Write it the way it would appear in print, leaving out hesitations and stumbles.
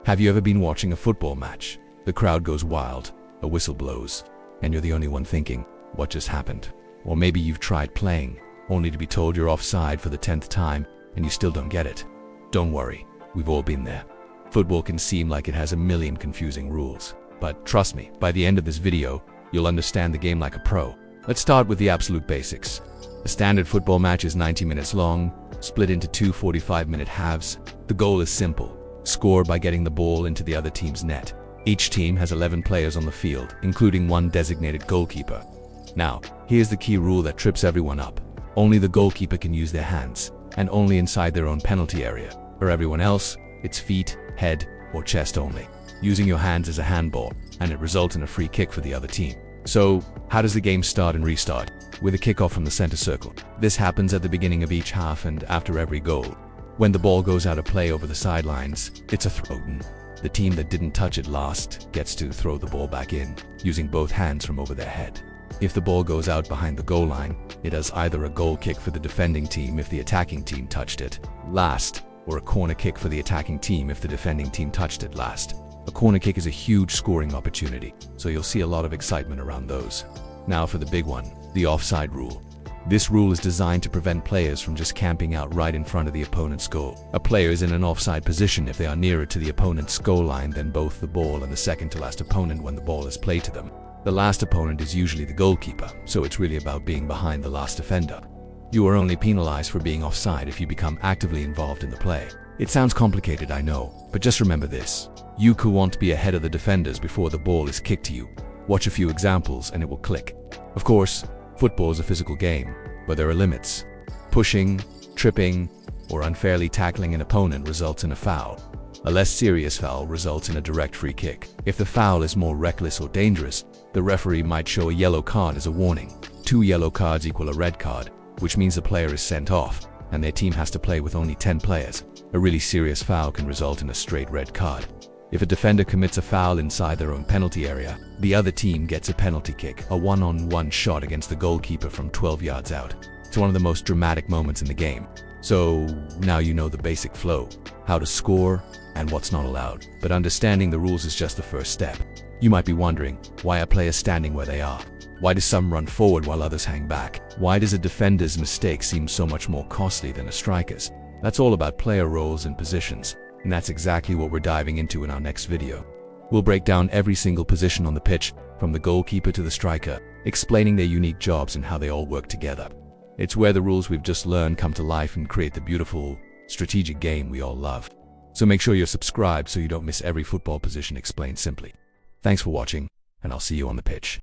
Have you ever been watching a football match? The crowd goes wild, a whistle blows, and you're the only one thinking, what just happened? Or maybe you've tried playing, only to be told you're offside for the 10th time, and you still don't get it. Don't worry, we've all been there. Football can seem like it has a million confusing rules, but trust me, by the end of this video, you'll understand the game like a pro. Let's start with the absolute basics. A standard football match is 90 minutes long, split into two 45-minute halves. The goal is simple: score by getting the ball into the other team's net. Each team has 11 players on the field, including one designated goalkeeper. Now, here's the key rule that trips everyone up. Only the goalkeeper can use their hands, and only inside their own penalty area. For everyone else, it's feet, head, or chest only. Using your hands is a handball, and it results in a free kick for the other team. So, how does the game start and restart? With a kickoff from the center circle. This happens at the beginning of each half and after every goal. When the ball goes out of play over the sidelines, it's a throw-in. The team that didn't touch it last gets to throw the ball back in, using both hands from over their head. If the ball goes out behind the goal line, it is either a goal kick for the defending team if the attacking team touched it last, or a corner kick for the attacking team if the defending team touched it last. A corner kick is a huge scoring opportunity, so you'll see a lot of excitement around those. Now for the big one, the offside rule. This rule is designed to prevent players from just camping out right in front of the opponent's goal. A player is in an offside position if they are nearer to the opponent's goal line than both the ball and the second to last opponent when the ball is played to them. The last opponent is usually the goalkeeper, so it's really about being behind the last defender. You are only penalized for being offside if you become actively involved in the play. It sounds complicated, I know, but just remember this. You could want to be ahead of the defenders before the ball is kicked to you. Watch a few examples and it will click. Of course, football is a physical game, but there are limits. Pushing, tripping, or unfairly tackling an opponent results in a foul. A less serious foul results in a direct free kick. If the foul is more reckless or dangerous, the referee might show a yellow card as a warning. 2 yellow cards equal a red card, which means the player is sent off, and their team has to play with only 10 players. A really serious foul can result in a straight red card. If a defender commits a foul inside their own penalty area, the other team gets a penalty kick, a one-on-one shot against the goalkeeper from 12 yards out. It's one of the most dramatic moments in the game. So now you know the basic flow, how to score, and what's not allowed. But understanding the rules is just the first step. You might be wondering, why are players standing where they are? Why do some run forward while others hang back? Why does a defender's mistake seem so much more costly than a striker's? That's all about player roles and positions. And that's exactly what we're diving into in our next video. We'll break down every single position on the pitch, from the goalkeeper to the striker, explaining their unique jobs and how they all work together. It's where the rules we've just learned come to life and create the beautiful, strategic game we all love. So make sure you're subscribed so you don't miss every football position explained simply. Thanks for watching, and I'll see you on the pitch.